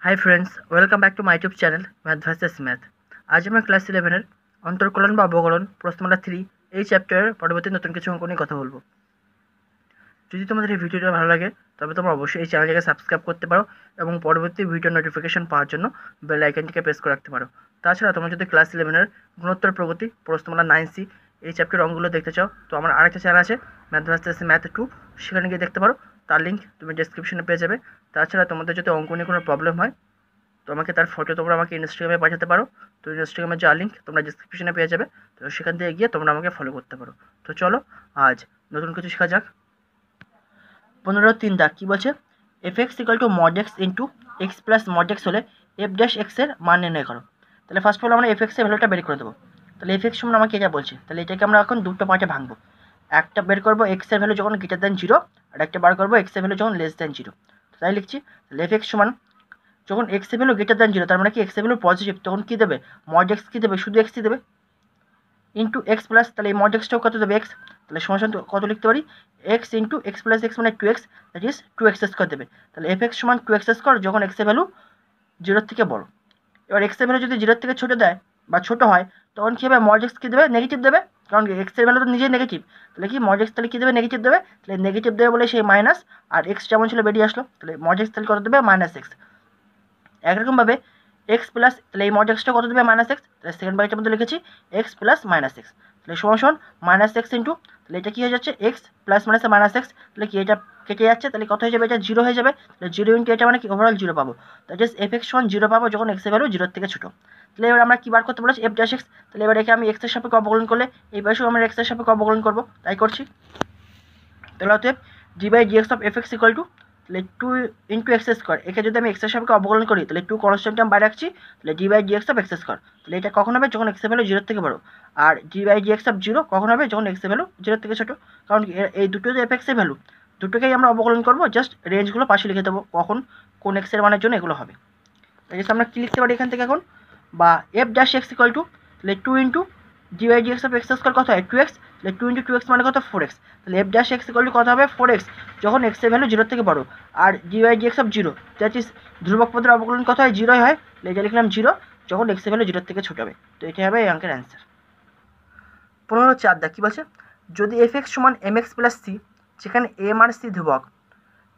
Hi friends, welcome back to my YouTube channel math versus math. আজ আমরা class 11-এর অন্তর্কলন বা অবকলন প্রশ্নমালা 3 এই চ্যাপ্টারের পরবর্তী নতুন কিছু অঙ্ক নিয়ে কথা বলবো। যদি তোমাদের এই ভিডিওটা ভালো লাগে তবে তোমরা অবশ্যই এই চ্যানেলটিকে সাবস্ক্রাইব করতে পারো এবং পরবর্তী ভিডিও নোটিফিকেশন পাওয়ার জন্য বেল আইকনটিকে প্রেস করে রাখতে পারো। তাছাড়া তোমরা যদি ক্লাস 11-এর গুণোত্তর প্রগতি প্রশ্নমালা 9C এই চ্যাপ্টারের অঙ্কগুলো দেখতে চাও তো আমার আরেকটা চ্যানেল আছে ম্যাথ ভার্সেস ম্যাথ 2, সেখানে গিয়ে দেখতে পারো। তার লিঙ্ক তুমি ডেসক্রিপশনে পেয়ে যাবে। তাছাড়া তোমাদের যদি অঙ্ক নিয়ে কোনো প্রবলেম হয় তো আমাকে তার ফটো তোমরা আমাকে ইনস্টাগ্রামে পাঠাতে পারো। তো ইনস্টাগ্রামের যা লিঙ্ক তোমরা ডিসক্রিপশনে পেয়ে যাবে, তো সেখান থেকে গিয়ে তোমরা আমাকে ফলো করতে পারো। তো চলো আজ নতুন কিছু শেখা যাক। 15-3 দাগ কী বলছে, F x equal to mod x into x plus mod x হলে এফ ড্যাশ এক্সের মান নির্ণয় করো। তাহলে ফার্স্ট অফ অল আমরা এফ এক্সের ভ্যালুটা বের করে দেবো। তাহলে এফ এক্স সমান আমাকে এটা বলছে, তাহলে এটাকে আমরা এখন দুটো পার্টে ভাঙবো। একটা বের করবো এক্সের ভ্যালু যখন গ্রেটার দ্যান 0, আর একটা বার করবো এক্সের ভ্যালু যখন লেস দ্যান 0। তাই লিখছি, তাহলে এফ এক্স সমান যখন এক্স এর ভ্যালু গ্রেটার দ্যান 0, তার মানে কি এক্স এর ভ্যালু পজিটিভ, তখন কী দেবে, মড এক্স কী দেবে, শুধু এক্সই দেবে, ইন্টু এক্স প্লাস, তাহলে এই মড এক্সটাও কত দেবে, এক্স। তাহলে সমান কত লিখতে পারি, x into x plus x মানে 2x, that is 2x square দেবে। তাহলে এফ এক্স সমান 2x স্কোয়ার যখন এক্স এর ভ্যালু 0 থেকে বড়। এবার এক্স এর ভ্যালু যদি 0 থেকে ছোটো দেয় বা ছোটো হয় তখন কী হবে, মড এক্স কী দেবে, নেগেটিভ দেবে, কারণ এক্স এর ভ্যালু তো নিজেই নেগেটিভ। তাহলে কি মড এক্স তাহলে কী দেবে, নেগেটিভ দেবে। তাহলে নেগেটিভ দেবে বলে সেই মাইনাস, আর এক্স যেমন ছিল বেরিয়ে আসলো, তাহলে মড এক্স তাহলে কত দেবে, মাইনাস এক্স। একরকমভাবে এক্স প্লাস, তাহলে এই মড এক্সটা কত দেবে, মাইনাস এক্স। তাহলে সেকেন্ড ব্র্যাকেটের মধ্যে লিখেছি এক্স প্লাস মাইনাস এক্স, তাহলে সমান মাইনাস এক্স ইন্টু, তাহলে এটা কী হয়ে যাচ্ছে, এক্স প্লাস মাইনাসে মাইনাস এক্স, তাহলে কি এটা কেটে যাচ্ছে, তাহলে কত হয়ে যাবে, এটা 0 হয়ে যাবে। তাহলে 0 ইন্টু এটা মানে কি ওভারঅল 0 পাবো, দ্যাট ইজ এফ এক্স সমান 0 পাবো যখন এক্সের ভ্যালু 0 থেকে ছোটো। তাহলে এবার আমরা কী বার করতে বলেছি, এফ ড্যাশ এক্স। তাহলে এবার একে আমি এক্সের সাপেক্ষে অবকলন করলে এই পাশেও আমরা এক্সের সাপেক্ষে অবকলন করবো, তাই করছি। তাহলে অতএব D by D X of F X equal to, তাহলে 2 ইন্টু এক্স স্কোয়ার, একে যদি আমি এক্সের সাপেক্ষে অবকলন করি তাহলে 2 কনস্ট্যান্ট আমি বাইরে রাখছি, তাহলে D by D X of X square. তাহলে এটা কখন হবে, যখন এক্সের ভ্যালু 0 থেকে বড়ো। আর D by D X of 0 কখন হবে, যখন এক্সের ভ্যালু 0 থেকে ছোটো। কারণ এই দুটো যে এফ এক্সের ভ্যালু, দুটোকেই আমরা অবকলন করবো, জাস্ট রেঞ্জগুলো পাশে লিখে দেবো কখন কোন এক্সের মানের জন্য এগুলো হবে। তাই আমরা কী লিখতে পারি এখান থেকে এখন, বা F dash x equal to, তাহলে 2 into D by D X of X square কত হয়, 2x, তাহলে 2 ইন্টু 2x মানে কত, 4x। তাহলে F dash x equal to কত হবে, 4x যখন এক্স এর ভ্যালু 0 থেকে বড়ো। আর D by D X of 0, that is ধ্রুবক পদের অবকলন কত হয়, 0 হয়। তাহলে এটা লিখলাম 0 যখন এক্স এর ভ্যালু 0 থেকে ছোটো হবে। তো এটা হবে এই অঙ্কের অ্যান্সার। 15-4 দেখ কী বলছে, যদি এফ এক্স সমান এম এক্স প্লাস সি, যেখানে এম আর সি ধ্রুবক,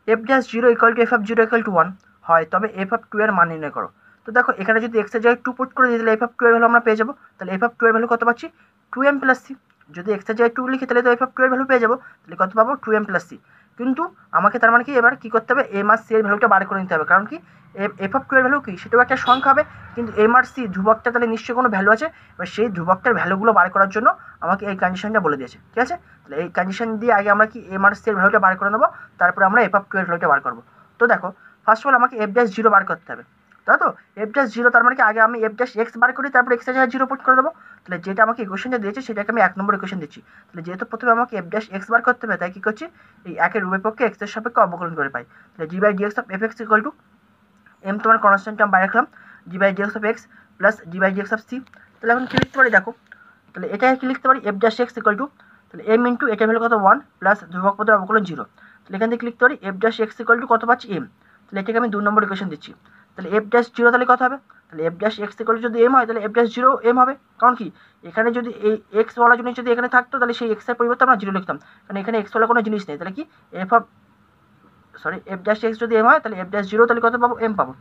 F dash 0 equal to F of 0 equal to 1 হয়, তবে এফ অফ 2 এর মান নির্ণয় করো। তো দেখো এখানে যদি এক্সের জায়গায় 2 পুট করে দিই তাহলে এফ অফ 2 এর ভ্যালু আমরা পেয়ে যাবো। তাহলে এফ অফ 2 এর ভ্যালু কত পাচ্ছি, 2m প্লাস সি। যদি এক্সের জায়গায় 2 লিখি তাহলে তো এফ অফ 2 এর ভ্যালু পেয়ে যাবো, তাহলে কত পাবো, 2m প্লাস সি। কিন্তু আমাকে তার মানে কি এবার কী করতে হবে, এম আর সি এর ভ্যালুটা বার করে নিতে হবে, কারণ কি এফ অফ 2 এর ভ্যালু কি, সেটাও একটা সংখ্যা হবে, কিন্তু এম আর সি ধ্রুবকটা তাহলে নিশ্চয়ই কোনো ভ্যালু আছে। এবার সেই ধ্রুবকটার ভ্যালুগুলো বার করার জন্য আমাকে এই কন্ডিশনটা বলে দিয়েছে, ঠিক আছে। তাহলে এই কন্ডিশন দিয়ে আগে আমরা কি এম আর সি এর ভ্যালুটা বার করে নেবো, তারপরে আমরা এফ অফ 2 এর ভ্যালুটা বার করবো। তো দেখো ফার্স্ট অফ অল আমাকে এফ ড্যাশ 0 বার করতে হবে, তাই তো। এফ ড্যাশ 0 তার মানে কি আগে আমি এফ ড্যাশ এক্স বার করি, তারপর এক্সের জায়গায় 0 পুট করে দেবো। তাহলে যেটা আমাকে ইকুয়েশনটা দিয়েছে সেটাকে আমি 1 নম্বর ইকুয়েশন দিচ্ছি। তাহলে যেহেতু প্রথমে আমাকে এফ ড্যাশ এক্স বার করতে হবে, তাই কী করছি, এই একের উভয় পক্ষে এক্সের সাপেক্ষে অবকলন করে পাই। তাহলে D by D X of F X equal to M তোমার কনস্ট্যান্ট আমি বাইরে রাখলাম, D by D X of x plus D by D X of C. তাহলে এখন কী লিখতে পারি দেখো, তাহলে এটাকে কী লিখতে পারি, F dash x equal to, তাহলে এম ইন্টু এটা ভ্যালু কত 1 প্লাস ধ্রুবক পদের অবকলন 0। তাহলে এখান থেকে লিখতে পারি F dash x equal to কত পাচ্ছি, এম। তাহলে এটাকে আমি 2 নম্বর ইকুয়েশন দিচ্ছি। তাহলে এফ ড্যাশ 0 তাহলে কত হবে, তাহলে F dash x equal two যদি এম হয় তাহলে এফ ড্যাশ 0 এম হবে। কারণ কি এখানে যদি এই এক্স ওয়ালা জিনিস যদি এখানে থাকতো তাহলে সেই এক্সের পরিবর্তে আমরা 0 লিখতাম, কারণ এখানে এক্স ওয়ালা কোনো জিনিস নেই। তাহলে কি এফ ড্যাশ এক্স যদি এম হয় তাহলে এফ ড্যাশ 0 তাহলে কত পাবো, এম পাবো।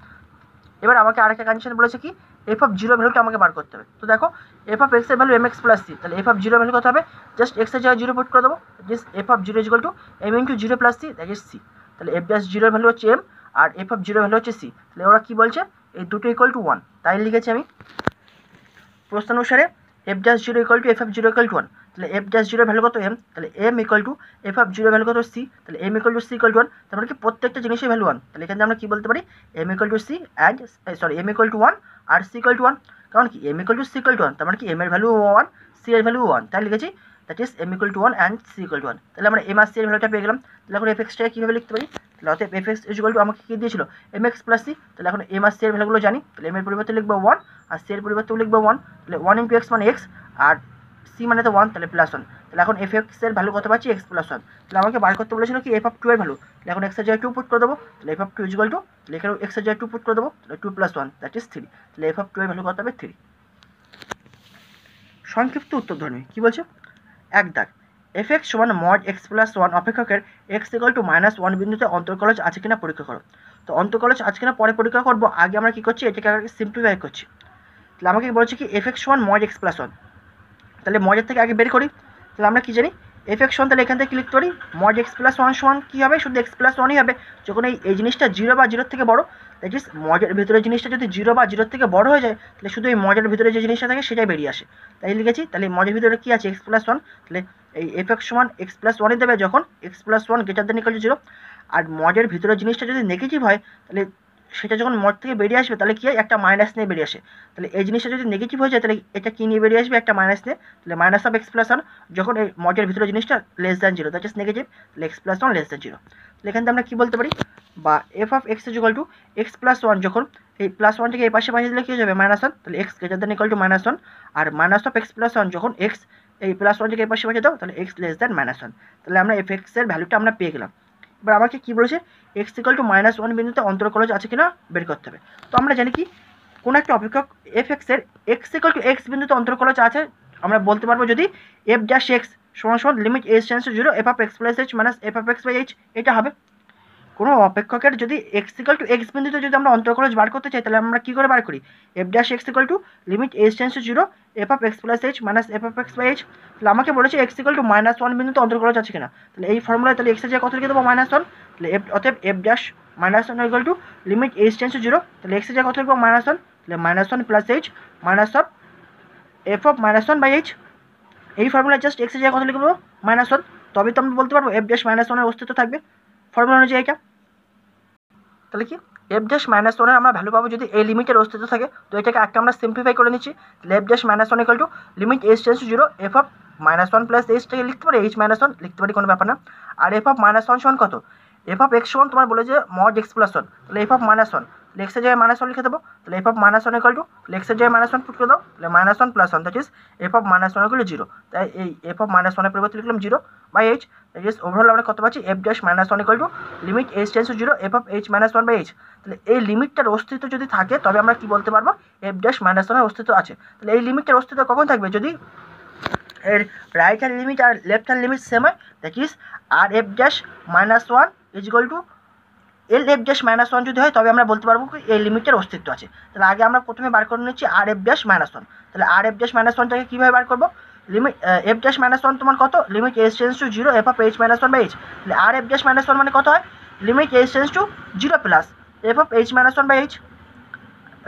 এবার আমাকে আরেকটা কন্ডিশন বলেছে কি, এফ অফ 0 ভ্যালুটা আমাকে বার করতে হবে। তো দেখো এফ অফ এক্স এর value M X plus C, তাহলে এফ অফ 0 ভ্যালু কত হবে, জাস্ট এক্স এর জায়গায় 0 পুট করে দেবো, just F of 0 equal to M into 0 plus C, that is C. তাহলে এফ ড্যাশ 0 ভ্যালু হচ্ছে এম আর এফ অফ 0 ভ্যালু হচ্ছে সি। তাহলে ওরা কী বলছে, এই দুটো ইকুয়াল টু 1, তাই লিখেছি আমি প্রশ্নানুসারে F dash 0 equal to F of 0 equal to 1। তাহলে এফ ড্যাশ 0 ভ্যালু কত, এম, তাহলে M equal to F of 0 value কত, সি। তাহলে M equal to C equal to 1, তার মানে কি প্রত্যেকটা জিনিসের ভ্যালু 1। তাহলে এখানে আমরা কী বলতে পারি, m equal to c and m equal to 1 আর সি ইকুয়াল টু 1। কারণ কি m equal to C equal to 1, তার মানে কি এম এর ভ্যালু 1, সি এর ভ্যালু 1, তাই লিখেছি that is m equal to 1 and c equal to 1। তাহলে আমরা এম আর সি এর ভ্যালুটা পেয়ে গেলাম। তাহলে এখন এফ এক্সটাকে কীভাবে লিখতে পারি, তাহলে অতএব এফ এক্স ইকুয়াল টু আমাকে কী দিয়েছিল, এম এক্স প্লাস সি। তাহলে এখন এম আর সি এর ভ্যালুগুলো জানি, তাহলে এম এর পরিবর্তে লিখবো 1 আর সি এর পরিবর্তেও লিখবো 1। তাহলে 1 ইন্টু এক্স মানে এক্স আর সি মানে তো 1, তাহলে +1। তাহলে এখন এফ এক্সের ভ্যালু কত পাচ্ছি x+1। তাহলে আমাকে বার করতে বলেছিল কি f(2) এর ভ্যালু। তাহলে এখন x এর জায়গায় 2 পুট করে দেবো। তাহলে f(2) = তাহলে এখানে x এর জায়গায় 2 পুট করে দেবো। তাহলে 2 + 1 দ্যাট ইজ 3। তাহলে f(2) এর ভ্যালু কত হবে 3। সংক্ষিপ্ত উত্তর ধর্মী কী বলছে, এক দাগ f(x) = mod x+1 অপেক্ষকের x = -1 বিন্দুতে অন্তর্কলজ আছে কিনা পরীক্ষা করো। তো অন্তর্কলজ আছে কিনা পরে পরীক্ষা করবো, আগে আমরা কী করছি এটাকে আগে সিম্পলিফাই করছি। তাহলে আমাকে বলছে কি f(x) = mod x+1। তাহলে মজের থেকে আগে বের করি। তাহলে আমরা কি জানি f(x) তাহলে এখান থেকে ক্লিক করি mod x+1 সমান কী হবে, শুধু x+1ই হবে। যখন এই জিনিসটা 0 বা 0 থেকে বড়, দ্যাট ইজ মজের ভিতরে জিনিসটা যদি 0 বা 0 থেকে বড় হয়ে যায়, তাহলে শুধু এই মজের ভিতরে যে জিনিসটা থাকে সেটাই বেরিয়ে আসে। তাই লিখেছি। তাহলে মজের ভিতরে কী আছে x+1। তাহলে এই f(x) = x+1ই দেবে যখন x+1 > 0। আর মজের ভিতরে জিনিসটা যদি নেগেটিভ হয়, তাহলে সেটা যখন মড থেকে বেরিয়ে আসবে তাহলে কী হয়, একটা মাইনাস নিয়ে বেরিয়ে আসে। তাহলে এই জিনিসটা যদি নেগেটিভ হয়ে যায় তাহলে এটা কী নিয়ে বেরিয়ে আসবে, একটা মাইনাস নিয়ে। তাহলে -(x+1) যখন এই মডের ভিতরে জিনিসটা <0 দ্যাট ইজ নেগেটিভ, তাহলে x+1 <0। তাহলে এখান থেকে আমরা কী বলতে পারি, বা f(x) = x+1 যখন এই +1 থেকে এই পাশে পাঠিয়ে দিলে কী হয়ে যাবে -1। তাহলে x > -1। আর (x+1) যখন x এই +1 থেকে এই পাশে পাঠিয়ে দাও, তাহলে x <-1। তাহলে আমরা f(x) এর ভ্যালুটা আমরা পেয়ে গেলাম। এবার আমাকে কী বলেছে, x = -1 বিন্দুতে অন্তর্কলজ আছে কিনা বের করতে হবে। তো আমরা জানি কি কোনো একটা অপেক্ষক f(x) এর x = x বিন্দুতে অন্তর্কলজ আছে আমরা বলতে পারবো যদি f'(x) = limit h tends to 0 f(x + h - f(x/h) এটা হবে। কোনো অপেক্ষকের যদি x = x বিন্দুতে যদি আমরা অন্তর্কলজ বার করতে চাই, তাহলে আমরা কী করে বার করি, f'(x) = limit h tends to 0 f(x + h - f(x/h)। তাহলে আমাকে বলেছে x = -1 বিন্দুতে অন্তর্কলজ আছে কিনা। তাহলে এই ফর্মুলায় তাহলে x এর জায়গায় কত লিখে দেবো, -1। তাহলে অতএব f'(-1) = limit h tends to 0। তাহলে x এর জায়গায় কত লিখবো, -1। তাহলে -1 + h f(-1/h)। এই ফর্মুলায় জাস্ট x এর জায়গায় কত লিখবো, -1। তবে তো আমরা বলতে পারবো f'-1 এর অস্তিত্ব থাকবে ফর্মুলা অনুযায়ী এটা। তাহলে কি f'-1 এর আমরা ভ্যালু পাবো যদি এই লিমিটের অস্তিত্ব থাকে। তো এটাকে একটা আমরা সিম্পলিফাই করে নিচ্ছি। তাহলে f'-1 = limit h tends to 0 f(-1 + h) থেকে লিখতে পারি h-1 লিখতে পারি, কোনো ব্যাপার না। আর f(-1) সমান কত, f(x) সমান তোমার বলে যে mod x+1। তাহলে f(-1) তাহলে x এর জায়গায় -1 লিখে দেবো। তাহলে f(-1) x এর জায়গায় -1 পুট করে দাও। তাহলে -1 + 1 দ্যাট ইজ f(-1) = 0। তাই এই f(-1) এর পরিবর্তে লিখলাম 0/h। দ্যাট ইজ ওভারঅল আমরা কত পাচ্ছি, f'-1 = limit h tends to 0 f(h-1/h)। তাহলে এই লিমিটটার অস্তিত্ব যদি থাকে তবে আমরা কি বলতে পারবো, f'-1 এর অস্তিত্ব আছে। তাহলে এই লিমিটটার অস্তিত্ব কখন থাকবে, যদি এর রাইট হ্যান্ড লিমিট আর লেফট হ্যান্ড লিমিট সেম হয়। That is R f'-1 = LF'-1 যদি হয় তবে আমরা বলতে পারবো কি এই লিমিটের অস্তিত্ব আছে। তাহলে আগে আমরা প্রথমে বার করে নিচ্ছি RF'-1। তাহলে RF'-1টাকে কীভাবে বার করবো, লিমিট f'-1 তোমার কত, limit h tends to 0 f(h-1/h)। তাহলে RF'-1 মানে কত হয়, limit h tends to 0 plus f(h-1/h)।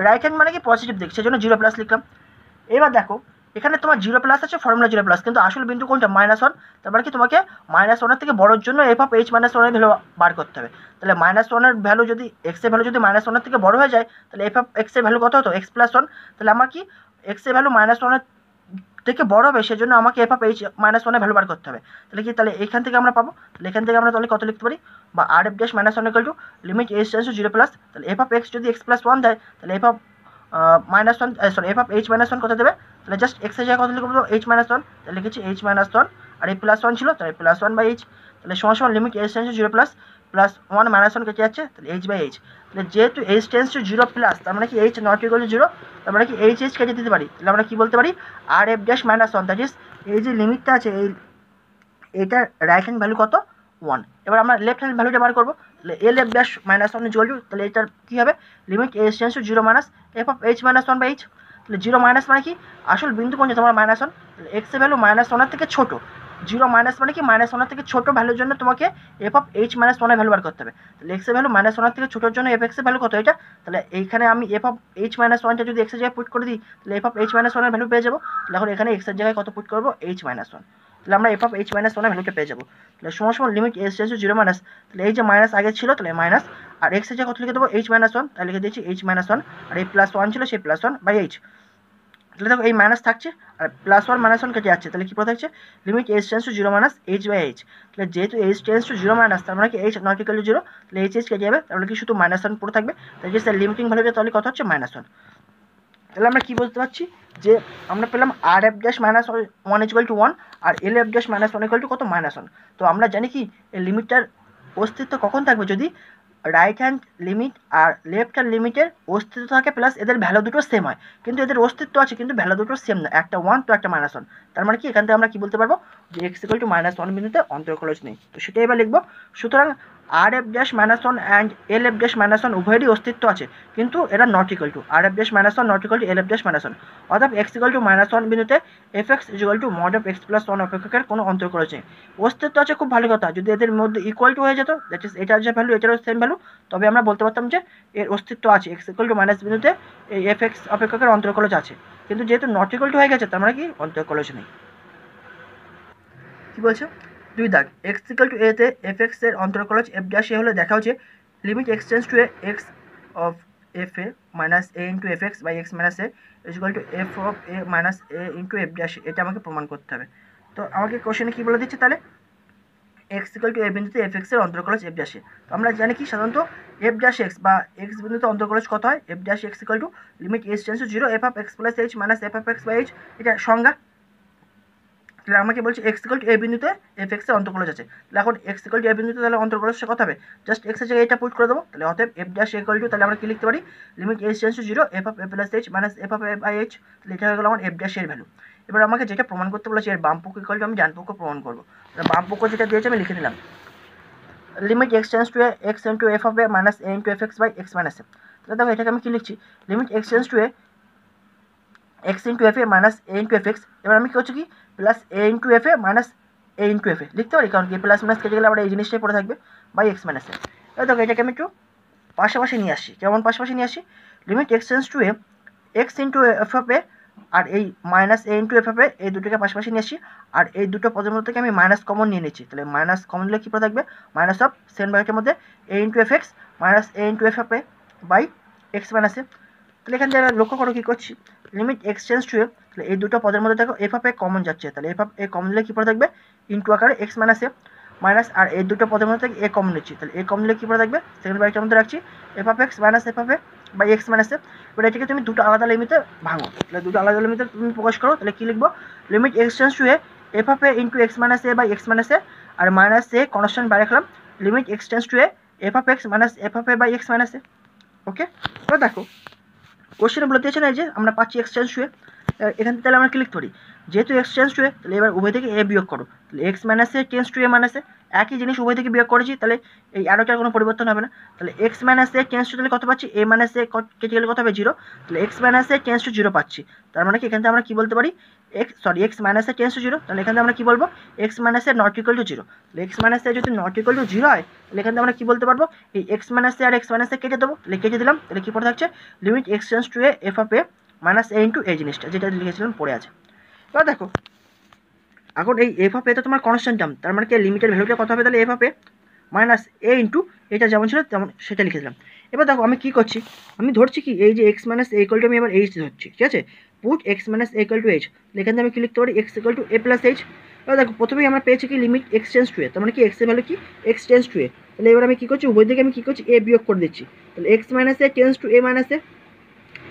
Right hand মানে কি পজিটিভ দিক, সেই জন্য 0 + লিখলাম। এবার দেখো এখানে তোমার 0 আছে, ফর্মুলা 0+, কিন্তু আসল বিন্দু কোনটা, -1। তারপরে কি তোমাকে -1 থেকে বড়োর জন্য f(h-1) এর ভ্যালু বার করতে হবে। তাহলে -1 এর ভ্যালু যদি x এর ভ্যালু যদি -1 থেকে বড় হয়ে যায়, তাহলে f(x) এর ভ্যালু কত হতো, x+1। তাহলে আমার কি x এর ভ্যালু -1 থেকে বড় হবে, সেজন্য আমাকে f(h-1) এর ভ্যালু বার করতে হবে। তাহলে কি, তাহলে এখান থেকে আমরা পাবো। তাহলে এখান থেকে আমরা তাহলে কত লিখতে পারি, বা RF'-1 = limit h tends to 0+। তাহলে f(x) যদি x+1 দেয়, তাহলে f(h-1) কত দেবে, তাহলে জাস্ট x এর জায়গায় কত লিখবো, h-1। তাহলে লিখেছি h-1 আর এই +1 ছিল, তাহলে +1/h। তাহলে সমান লিমিট h টেন্ডস টু 0+ +1 -1 কেটে যাচ্ছে, তাহলে h/h। তাহলে যেহেতু h টেন্ডস টু 0+, তার মানে কি h ≠ 0, তার মানে কি h কেটে দিতে পারি। তাহলে আমরা কি বলতে পারি, RF'-1 দ্যাট ইজ এই যে লিমিটটা আছে এইটার রাইট হ্যান্ড ভ্যালু কত, 1। এবার আমরা লেফট হ্যান্ড ভ্যালুটা বার করবো। তাহলে LF'-1 তাহলে এটার কী হবে, limit h tends to 0 f(h-1/h)। তাহলে 0 মানে কি, আসল বিন্দু কোনটা তোমার -1। তাহলে x এর ভ্যালু -1 থেকে ছোটো, 0 মানে কি -1 থেকে ছোটো ভ্যালুর জন্য তোমাকে f(h-1) এর ভ্যালু বার করতে হবে। তাহলে x এর ভ্যালু -1 থেকে ছোটোর জন্য f(x) এর ভ্যালু কত এটা। তাহলে এইখানে আমি f(h-1) যদি x এর জায়গায় পুট করে দিই, তাহলে f(h-1) এর ভ্যালু পেয়ে যাবো। তাহলে এখন এখানে x এর জায়গায় কত পুট করবো, h-1। তাহলে আমরা f(h-1) এর ভ্যালুটা পেয়ে যাবো। তাহলে সমান লিমিট h টেন্ডস টু 0 তাহলে এই যে মাইনাস আগে ছিল, তাহলে মাইনাস, আর x এর জায়গায় কত লিখে দেবো, h-1। তাহলে লিখে দিচ্ছি h-1, আর এই +1 ছিল সেই +1/h। তাহলে দেখো এই মাইনাস থাকছে আর +1 -1 কেটে যাচ্ছে, তাহলে কী পড়ে থাকছে, limit h tends to 0 h/h। তাহলে যেহেতু h টেন্ডস টু 0 তার মানে কি h ≠ 0, তাহলে h কেটে যাবে, তাহলে কি শুধু -1 পড়ে থাকবে। তাহলে যে লিমিটিং ভ্যালুটা তাহলে কত হচ্ছে, -1। তাহলে আমরা কী বলতে পারছি যে আমরা পেলাম R F dash minus 1 equal to 1 আর L F dash minus 1 equal to কত -1। তো আমরা জানি কি এই লিমিটটার অস্তিত্ব কখন থাকবে, যদি রাইট হ্যান্ড লিমিট আর লেফট হ্যান্ড লিমিটের অস্তিত্ব থাকে প্লাস এদের ভ্যালু দুটো সেম হয়। কিন্তু এদের অস্তিত্ব আছে কিন্তু ভ্যালু দুটো সেম না, একটা 1 তো একটা -1। তার মানে কি এখান থেকে আমরা কি বলতে পারবো যে এক্স ইকুয়াল টু -1 বিন্দুতে অন্তরকলজ নেই। তো সেটাই এবার লিখবো। সুতরাং R F dash -1 and L F dash -1 উভয়েরই অস্তিত্ব আছে, কিন্তু এরা not equal to, R F dash -1 not equal to L F dash -1। অর্থাৎ এক্স ইকুয়াল টু -1 বিন্দুতে F X equal to mod of x plus 1 অপেক্ষকের কোনো অন্তরকলজ নেই। অস্তিত্ব আছে, খুব ভালো কথা। যদি এদের মধ্যে ইকুয়াল টু হয়ে যেত, দ্যাট ইজ এটার যে ভ্যালু এটারও সেম ভ্যালু, তবে আমরা বলতে পারতাম যে এর অস্তিত্ব আছে, এক্স ইকুয়াল টু মাইনাস বিন্দুতে এই এফ এক্স অপেক্ষকের অন্তরকলজ আছে। কিন্তু যেহেতু নট ইকুয়াল টু হয়ে গেছে, তার মানে কি অন্তরকলজ নেই। কী বলছে 2 দাগ, এক্স ইকুয়াল টু এ তে এফ এক্স এর অন্তরকলজ এফ ড্যাশ এ হলে দেখা হচ্ছে limit x tends to x of f A minus A into F x by x minus a is equal to F of A minus A into f dash. এটা আমাকে প্রমাণ করতে হবে। তো আমাকে কোশ্চেনে কী বলে দিচ্ছে তাহলে, এক্স ইকুয়াল টু এ বিন্দুতে এফ এক্স এর অন্তরকলজ এফ ড্যাশে। তো আমরা জানি কি সাধারণত এফ ড্যাশ এক্স বা এক্স বিন্দুতে অন্তরকলজ কত হয়, f dash x equal to limit s tends to 0 f of x plus h minus F of x by h. এটা সংজ্ঞা। তাহলে আমাকে বলছে এক্স ইকুয়াল টু এ বিন্দুতে এফ এক্স এর অন্তরকলজ আছে। তাহলে এখন এক্স ইকুয়াল টু এ বিন্দুতে তাহলে অন্তরকলজটা কত হবে, জাস্ট এক্স এর জায়গায় এটা পুট করে দেবো। তাহলে অতএব এফ ড্যাশ ইকুয়াল টু, তাহলে আমরা কি লিখতে পারি, limit s tends to 0 f of a plus h minus F of A by h. তাহলে এটা হয়ে গেল আমার এফ ড্যাশ এর ভ্যালু। এবার আমাকে যেটা প্রমাণ করতে বলেছে এর বাম পক্ষ ইকুয়াল টু আমি ডান পক্ষ প্রমাণ করবো। বাম পক্ষ যেটা দিয়েছে আমি লিখে নিলাম, limit x tends to X into F of A minus A into F x by x minus A. তাহলে দেখো এটাকে আমি কি লিখছি, limit x tends to X into F A minus A into F X. এবার আমি কি হচ্ছে কি plus A into F A minus A into F A লিখতে পারি, কারণ কি প্লাস মাইনাস কেটে গেলে আবার এই জিনিসটাই পড়ে থাকবে বাই এক্স মাইনাস এ। এবার দেখো এটাকে আমি একটু পাশাপাশি নিয়ে আসছি। কেমন পাশাপাশি নিয়ে আসি, limit x tends to X into F of A আর এই minus A into F of A, এই দুটোকে পাশাপাশি নিয়ে আসি। আর এই দুটো পদের মধ্যে থেকে আমি মাইনাস কমন নিয়ে নিচ্ছি। তাহলে মাইনাস কমন নিলে কী পড়ে থাকবে, মাইনাস অফ সেকেন্ড ব্র্যাকেটের মধ্যে A into F X minus A into F of A by x minus A. তাহলে এখান থেকে লক্ষ্য করো কী করছি, লিমিট এক্স টেন্ডস টু তাহলে এই দুটো পদের মধ্যে দেখো এফ অফ এ কমন যাচ্ছে। তাহলে এফ অফ এ কমন নিলে কী পড়ে থাকবে, ইন্টু আকারে এক্স মাইনাস এ মাইনাস, আর এই দুটো পদের মধ্যে থেকে এ কমন নিচ্ছি। তাহলে এ কমন নিলে কী পড়ে থাকবে, সেকেন্ড ব্র্যাকেটের মধ্যে রাখছি F of X minus F of A by x minus A. এবার এটাকে তুমি দুটো আলাদা লিমিটে ভাঙো। তাহলে দুটো আলাদা লিমিটে তুমি প্রকাশ করো। তাহলে কী লিখবো, limit x tends to F of A into X minus A by x minus A, আর মাইনাস এ কনস্ট্যান্ট বাইরে রাখলাম, limit x tends to F of X minus F of A by x minus A. Okay, এবার দেখো কোশ্চেনে বলে দিয়েছে না যে আমরা পাচ্ছি এক্স টেন্ডস টু এখান থেকে তাহলে আমরা কি লিখতে পারি, যেহেতু এক্স টেন্ডস টু তাহলে এবার উভয় থেকে এ বিয়োগ করো। তাহলে X minus A tends to A minus A, একই জিনিস উভয় থেকে বিয়োগ করেছি, তাহলে এই অ্যারোটার কোনো পরিবর্তন হবে না। তাহলে X minus A tends two তাহলে কত পাচ্ছি, এ মাইনাস এ কেটে গেলে কত হবে 0। তাহলে X minus A tends to 0 পাচ্ছি। তার মানে কি এখান থেকে আমরা কি বলতে পারি, x minus A tends to 0। তাহলে এখান থেকে আমরা কি বলবো, x minus A not equal two 0। তাহলে এক্স মাইনাস এ যদি নট ইকুয়াল টু 0 হয়, তাহলে এখান থেকে আমরা কি বলতে পারবো, এই x minus A R x minus এ কেটে দেবো। তাহলে কেটে দিলাম। তাহলে কি পড়ে থাকছে, limit x tends to F of A minus A into এই জিনিসটা যেটা লিখেছিলাম পড়ে আছে। এবার দেখো এখন এই এফ অফ এ তো তোমার কনস্ট্যান্ট টার্ম, তার মানে কি লিমিটের ভ্যালুটা কত হবে, তাহলে F of A minus A into এটা যেমন ছিল তেমন সেটা লিখে দিলাম। এবার দেখো আমি কী করছি, আমি ধরছি কি এই যে x minus A equal to আমি এবার এইচ ধরছি, ঠিক আছে, put x minus A equal to H. এখান থেকে আমি কি লিখতে পারি, এক্স ইকুয়াল টু এ প্লাস এইচ। এবার দেখো প্রথমেই আমরা পেয়েছি কি লিমিট এক্স টেন্ডস টু এ, তার মানে কি এক্স এর ভ্যালু কি এক্স টেন্ডস টু এ। তাহলে এবার আমি কী করছি, উভয় দিকে আমি কী করছি, এ বিয়োগ করে দিচ্ছি। তাহলে X minus A tends to A minus A,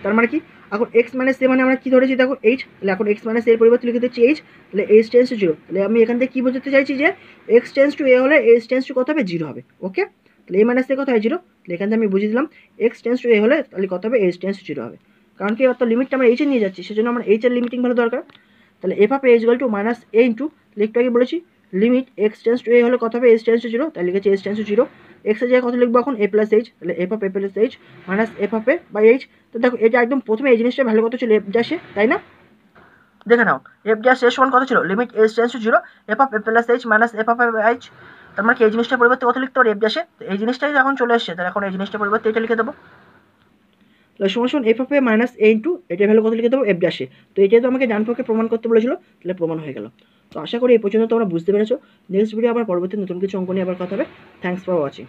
তার মানে কি এখন এক্স মাইনাস এ মানে আমরা কী ধরেছি দেখো এইচ। তাহলে এখন এক্স মাইনাস এর পরিবর্তে লিখে দিচ্ছি এইচ। তাহলে এইচ টেন্ডস টু 0। তাহলে আমি এখান থেকে কী বোঝাতে চাইছি যে এক্স টেন্ডস টু এ হলে এইচ টেন্ডস টু কত হবে 0 হবে। ওকে, তাহলে এ মাইনাস এ কত হয় 0। তাহলে এখান থেকে আমি বুঝিয়ে দিলাম এক্স টেন্ডস টু এ হলে তাহলে কত হবে, এইচ টেন্ডস টু 0 হবে। কারণ কি এবার তো লিমিটটা আমরা এইচে নিয়ে যাচ্ছি, সেজন্য আমার এইচের লিমিটিং ভ্যালু দরকার। তাহলে F of A equal to minus A into লিখতে আগে বলেছি লিমিট এক্স টেন্ডস টু এ হলে কত হবে, এইচ টেন্ডস টু 0। তাহলে লিখেছি এইচ টেন্ডস টু 0। এক্স এর জায়গায় কত লিখবো এখন, এ প্লাস এইচ। তাহলে F of a plus h minus F of A by h. তো দেখো এটা একদম প্রথমে এই জিনিসটা ভ্যালু কত ছিল এফ ড্যাশে, তাই না, দেখে নাও এফ ড্যাশ এর সমান কত ছিল, limit h tends to 0 f of a plus h minus F of A by h. তার মানে কি এই জিনিসটার পরিবর্তে কত লিখতে পারি এফ ড্যাশে, তো এই জিনিসটাই যখন চলে এসছে তাহলে এখন এই জিনিসটার পরিবর্তে এটা লিখে দেবো। তাহলে সমান F of A minus A into এটার ভ্যালু কত লিখে দেবো এফ ড্যাশে। তো এটাই তো আমাকে ডান পক্ষে প্রমাণ করতে বলেছিল, তাহলে প্রমাণ হয়ে গেল। তো আশা করি এই পর্যন্ত তোমরা বুঝতে পেরেছো। নেক্সট ভিডিও আবার পরবর্তী নতুন কিছু অঙ্ক নিয়ে আবার কথা হবে। Thanks for watching.